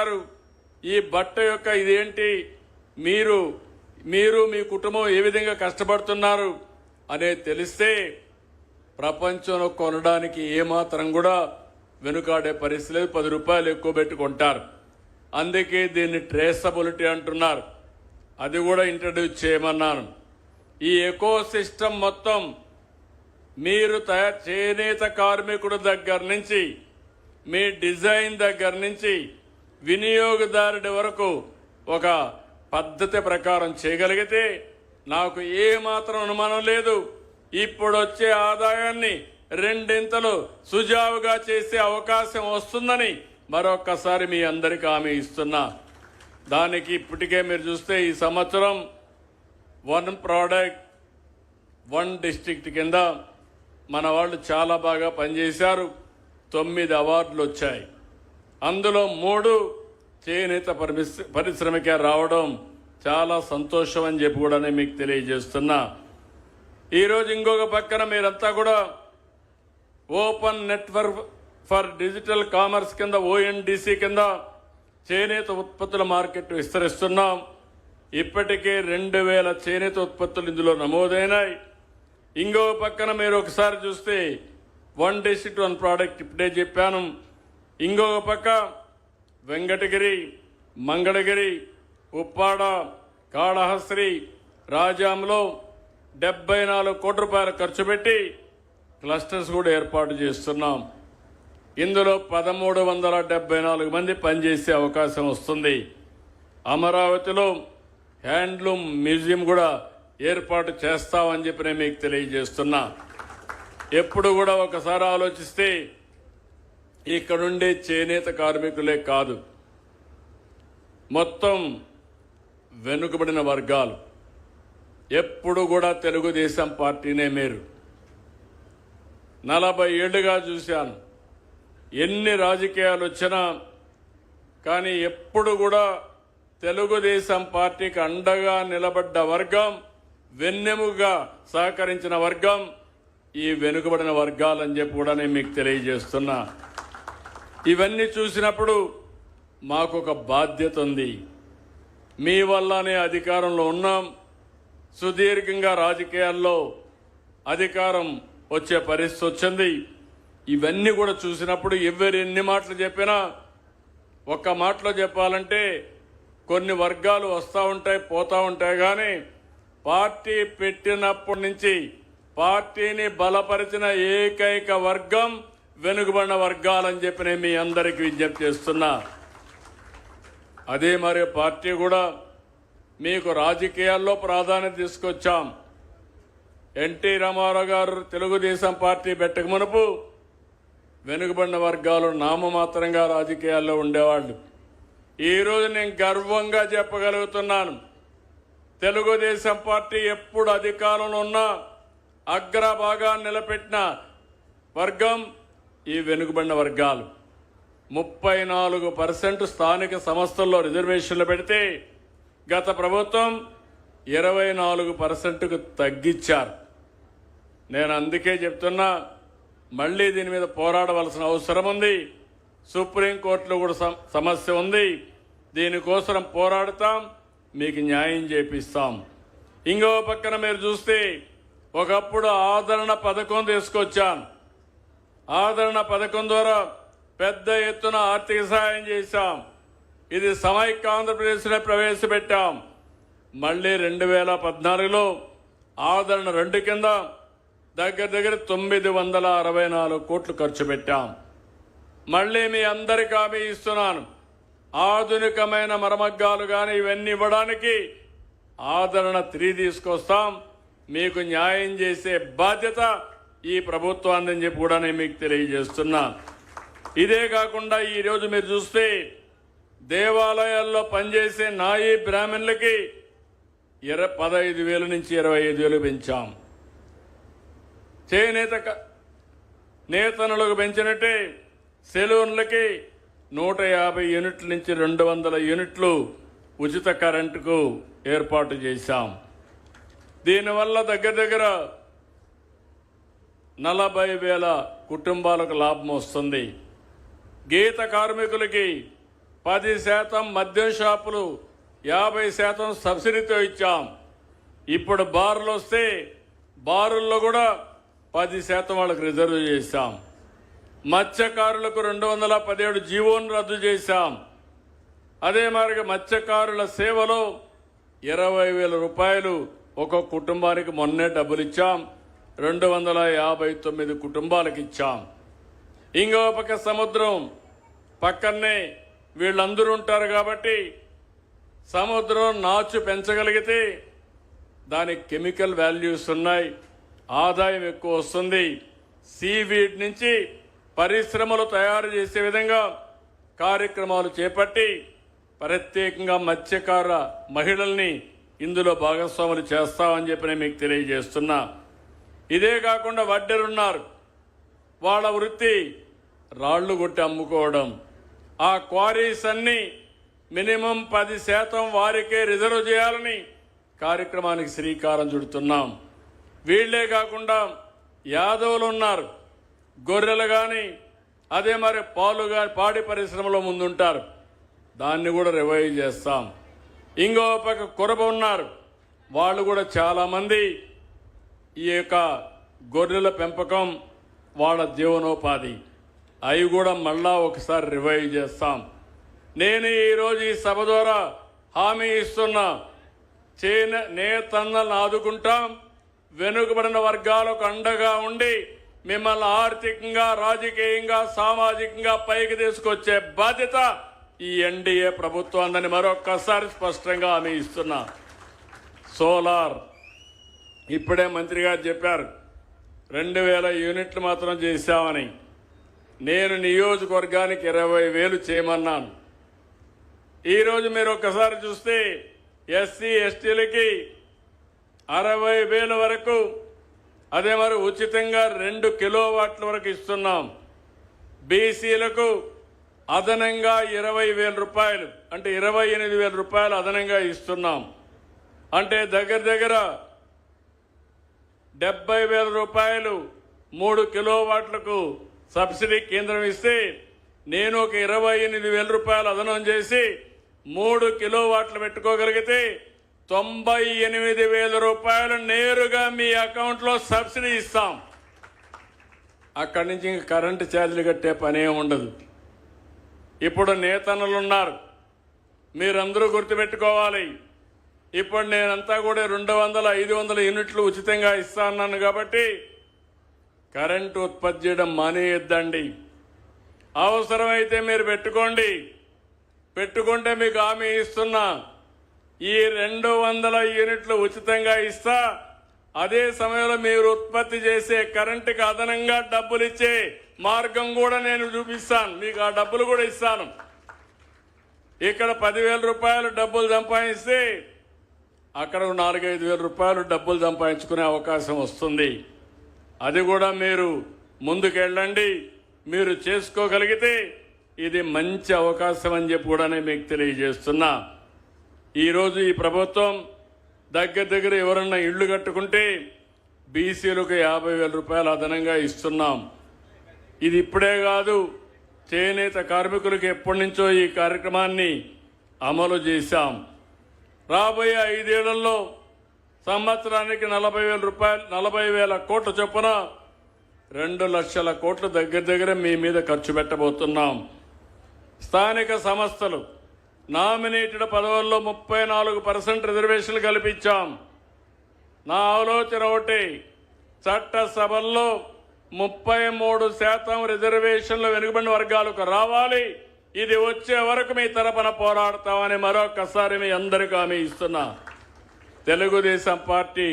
చేశారు, ఈ బట్ట యొక్క ఇదేంటి, మీరు మీ కుటుంబం ఏ విధంగా కష్టపడుతున్నారు అనేది తెలిస్తే ప్రపంచంలో కొనడానికి ఏమాత్రం కూడా వెనుకాడే పరిస్థితి లేదు. 10 రూపాయలు ఎక్కువ పెట్టుకుంటారు. అందుకే దీన్ని ట్రేసబిలిటీ అంటున్నారు. అది కూడా ఇంట్రడ్యూస్ చేయమన్నాను. ఈ ఎకో సిస్టమ్ మొత్తం మీరు చేనేత కార్మికుడు దగ్గర నుంచి, మీ డిజైన్ దగ్గర నుంచి వినియోగదారుడి వరకు ఒక పద్ధతి ప్రకారం చేయగలిగితే నాకు ఏమాత్రం అనుమానం లేదు, ఇప్పుడు వచ్చే ఆదాయాన్ని 2 సుజావుగా చేసే అవకాశం వస్తుందని మరొక్కసారి మీ అందరికీ హామీ ఇస్తున్నా. దానికి ఇప్పటికే మీరు చూస్తే ఈ సంవత్సరం 1 ప్రోడక్ట్ 1 డిస్ట్రిక్ట్ కింద మన వాళ్ళు చాలా బాగా పనిచేశారు. 9 అవార్డులు వచ్చాయి. అందులో 3 చేనేత పరిశ్రమకే రావడం చాలా సంతోషం అని చెప్పి కూడా నేను మీకు తెలియజేస్తున్నా. ఈరోజు ఇంకొక పక్కన మీరంతా కూడా open network for digital commerce కింద ONDC కింద చేనేత ఉత్పత్తుల మార్కెట్ విస్తరిస్తున్నాం. ఇప్పటికే 2000 చేనేత ఉత్పత్తులు ఇందులో నమోదైనాయి. ఇంకొక పక్కన మీరు ఒకసారి చూస్తే 1 డిస్ట్రిక్ట్ 1 ప్రోడక్ట్ ఇప్పుడే చెప్పాను. ఇంకొక పక్క వెంకటగిరి, మంగళగిరి, ఉప్పాడ, కాళహస్త్రి, రాజాంలో 74 కోట్ల రూపాయలు ఖర్చు పెట్టి క్లస్టర్స్ కూడా ఏర్పాటు చేస్తున్నాం. ఇందులో 1374 మంది పనిచేసే అవకాశం వస్తుంది. అమరావతిలో హ్యాండ్లూమ్ మ్యూజియం కూడా ఏర్పాటు చేస్తామని చెప్పి నేను మీకు తెలియజేస్తున్నా. ఎప్పుడు కూడా ఒకసారి ఆలోచిస్తే ఇక్కడుండే చేనేత కార్మికులే కాదు, మొత్తం వెనుకబడిన వర్గాలు ఎప్పుడు కూడా తెలుగుదేశం పార్టీనే. మీరు 40 ఏళ్లుగా చూశాను, ఎన్ని రాజకీయాలు వచ్చినా కానీ ఎప్పుడు కూడా తెలుగుదేశం పార్టీకి అండగా నిలబడ్డ వర్గం, వెన్నెముగా సహకరించిన వర్గం ఈ వెనుకబడిన వర్గాలని చెప్పి కూడా నేను మీకు తెలియజేస్తున్నా. ఇవన్నీ చూసినప్పుడు మాకు ఒక బాధ్యత ఉంది. మీ వల్లనే అధికారంలో ఉన్నాం. సుదీర్ఘంగా రాజకీయాల్లో అధికారం వచ్చే పరిస్థితి వచ్చింది. ఇవన్నీ కూడా చూసినప్పుడు ఎవరు ఎన్ని మాటలు చెప్పినా, ఒక్క మాటలో చెప్పాలంటే కొన్ని వర్గాలు వస్తూ ఉంటాయి పోతూ ఉంటాయి, కానీ పార్టీ పెట్టినప్పటి నుంచి పార్టీని బలపరిచిన ఏకైక వర్గం వెనుకబడిన వర్గాలని చెప్పి నేను మీ అందరికీ విజ్ఞప్తి చేస్తున్నా. అదే మరి పార్టీ కూడా మీకు రాజకీయాల్లో ప్రాధాన్యత తీసుకొచ్చాం. ఎన్టీ రామారావు గారు తెలుగుదేశం పార్టీ పెట్టక మునుపు వెనుకబడిన వర్గాలు నామమాత్రంగా రాజకీయాల్లో ఉండేవాళ్ళు. ఈరోజు నేను గర్వంగా చెప్పగలుగుతున్నాను, తెలుగుదేశం పార్టీ ఎప్పుడు అధికారంలో ఉన్నా అగ్రభాగాన్ని నిలబెట్టిన వర్గం ఈ వెనుకబడిన వర్గాలు. 34% స్థానిక సంస్థల్లో రిజర్వేషన్లు పెడితే గత ప్రభుత్వం 24%కు తగ్గించారు. నేను అందుకే చెప్తున్నా, మళ్లీ దీని మీద పోరాడవలసిన అవసరం ఉంది. సుప్రీంకోర్టులో కూడా సమస్య ఉంది. దీనికోసం పోరాడతాం, మీకు న్యాయం చేపిస్తాం. ఇంకో పక్కన మీరు చూస్తే ఒకప్పుడు ఆదరణ పథకం తీసుకొచ్చాను. ఆదరణ పథకం ద్వారా పెద్ద ఎత్తున ఆర్థిక సహాయం చేశాం. ఇది సమైక్య ఆంధ్రప్రదేశ్లో ప్రవేశపెట్టాం. మళ్లీ 2014లో ఆదరణ 2 కింద దగ్గర 964 కోట్లు ఖర్చు పెట్టాం. మళ్లీ మీ అందరికీ హామీ ఇస్తున్నాను, ఆధునికమైన మరమగ్గాలు కానీ ఇవన్నీ ఇవ్వడానికి ఆదరణ 3 తీసుకొస్తాం. మీకు న్యాయం చేసే బాధ్యత ఈ ప్రభుత్వాన్ని చెప్పి కూడా నేను మీకు తెలియజేస్తున్నా. ఇదే కాకుండా ఈరోజు మీరు చూస్తే దేవాలయాల్లో పనిచేసే నాయీ బ్రాహ్మణులకి 15,000 నుంచి 25,000 పెంచాం. చేనేత నేతనులకు పెంచినట్టే సెలూన్లకి 150 యూనిట్ల నుంచి 200 యూనిట్లు ఉచిత కరెంటుకు ఏర్పాటు చేశాం. దీనివల్ల దగ్గర 40,000 కుటుంబాలకు లాభం వస్తుంది. గీత కార్మికులకి 10% మద్యం షాపులు 50% సబ్సిడీతో ఇచ్చాం. ఇప్పుడు బార్లు వస్తే బారుల్లో కూడా 10% వాళ్ళకి రిజర్వ్ చేశాం. మత్స్యకారులకు 217 జీవోను రద్దు చేశాం. అదే మరి మత్స్యకారుల సేవలో 20,000 రూపాయలు ఒక్కొక్క కుటుంబానికి మొన్నే డబ్బులు ఇచ్చాం. 259 కుటుంబాలకు ఇచ్చాం. ఇంకో పక్క సముద్రం పక్కనే వీళ్ళందరూ ఉంటారు కాబట్టి సముద్రం నాచు పెంచగలిగితే దానికి కెమికల్ వాల్యూస్ ఉన్నాయి, ఆదాయం ఎక్కువ వస్తుంది. సీవీడ్ నుంచి పరిశ్రమలు తయారు చేసే విధంగా కార్యక్రమాలు చేపట్టి ప్రత్యేకంగా మత్స్యకార మహిళల్ని ఇందులో భాగస్వాములు చేస్తామని చెప్పి నేను మీకు తెలియజేస్తున్నా. ఇదే కాకుండా వడ్డెరున్నారు, వాళ్ళ వృత్తి రాళ్లు కొట్టి అమ్ముకోవడం. ఆ క్వారీస్ అన్ని మినిమం 10% వారికే రిజర్వ్ చేయాలని కార్యక్రమానికి శ్రీకారం చుడుతున్నాం. వీళ్లే కాకుండా యాదవులు ఉన్నారు, గొర్రెలు కానీ అదే మరి పాలు కానీ పాడి పరిశ్రమలో ముందుంటారు, దాన్ని కూడా రివైవ్ చేస్తాం. ఇంకో పక్క కొరబ ఉన్నారు, వాళ్ళు కూడా చాలామంది ఈ యొక్క గొర్రెల పెంపకం వాళ్ళ జీవనోపాధి, అవి కూడా మళ్ళా ఒకసారి రివైవ్ చేస్తాం. నేను ఈరోజు ఈ సభ ద్వారా హామీ ఇస్తున్నా, నేతన్నలను ఆదుకుంటాం, వెనుకబడిన వర్గాలకు అండగా ఉండి మిమ్మల్ని ఆర్థికంగా, రాజకీయంగా, సామాజికంగా పైకి తీసుకొచ్చే బాధ్యత ఈ ఎన్డీఏ ప్రభుత్వాన్ని మరొక్కసారి స్పష్టంగా హామీ ఇస్తున్నా. సోలార్ ఇప్పుడే మంత్రి గారు చెప్పారు 2,000 యూనిట్లు మాత్రం చేశామని. నేను నియోజకవర్గానికి 20,000 చేయమన్నాను. ఈరోజు మీరు ఒక్కసారి చూస్తే ఎస్సీ ఎస్టీలకి 60,000 వరకు, అదే మరి ఉచితంగా 2 కిలోవాట్ల వరకు ఇస్తున్నాం. బీసీలకు అదనంగా 20,000 రూపాయలు, అంటే 28,000 రూపాయలు అదనంగా ఇస్తున్నాం. అంటే దగ్గర దగ్గర 70,000 రూపాయలు 3 కిలోవాట్లకు సబ్సిడీ కేంద్రం ఇస్తే నేను ఒక 28,000 రూపాయలు అదనం చేసి 3 కిలోవాట్లు పెట్టుకోగలిగితే 98,000 రూపాయలు నేరుగా మీ అకౌంట్లో సబ్సిడీ ఇస్తాం. అక్కడి నుంచి ఇంక కరెంటు ఛార్జీలు కట్టే పనే ఉండదు. ఇప్పుడు నేతన్నలు ఉన్నారు, మీరందరూ గుర్తుపెట్టుకోవాలి. ఇప్పుడు నేనంతా కూడా 200, 500 యూనిట్లు ఉచితంగా ఇస్తాను కాబట్టి కరెంటు ఉత్పత్తి చేయడం మానేయొద్దండి. అవసరమైతే మీరు పెట్టుకుంటే మీకు హామీ ఇస్తున్నా, ఈ 200 యూనిట్లు ఉచితంగా ఇస్తా. అదే సమయంలో మీరు ఉత్పత్తి చేసే కరెంటుకి అదనంగా డబ్బులు ఇచ్చే మార్గం కూడా నేను చూపిస్తాను, మీకు ఆ డబ్బులు కూడా ఇస్తాను. ఇక్కడ 10,000 రూపాయలు డబ్బులు సంపాదిస్తే అక్కడ 4,000-5,000 రూపాయలు డబ్బులు సంపాదించుకునే అవకాశం వస్తుంది. అది కూడా మీరు ముందుకెళ్ళండి. మీరు చేసుకోగలిగితే ఇది మంచి అవకాశం అని చెప్పి కూడా నేను మీకు తెలియజేస్తున్నా. ఈరోజు ఈ ప్రభుత్వం దగ్గర ఎవరన్నా ఇళ్లు కట్టుకుంటే బీసీలకు 50,000 రూపాయలు అదనంగా ఇస్తున్నాం. ఇది ఇప్పుడే కాదు, చేనేత కార్మికులకు ఎప్పటి నుంచో ఈ కార్యక్రమాన్ని అమలు చేశాం. రాబోయే 5 ఏళ్లలో సంవత్సరానికి 40,000 రూపాయలు, 40,000 కోట్ల చొప్పున 2 లక్షల కోట్లు దగ్గర మీ మీద ఖర్చు పెట్టబోతున్నాం. స్థానిక సంస్థలు నామినేటెడ్ పదవుల్లో 34% రిజర్వేషన్లు కల్పించాం. నా ఆలోచన ఒకటి, చట్టసభల్లో 33% రిజర్వేషన్లు వెనుకబడిన వర్గాలకు రావాలి. ఇది వచ్చే వరకు మీ తరపున పోరాడతామని మరొకసారి మీ అందరికీ హామీ ఇస్తున్నా. తెలుగుదేశం పార్టీ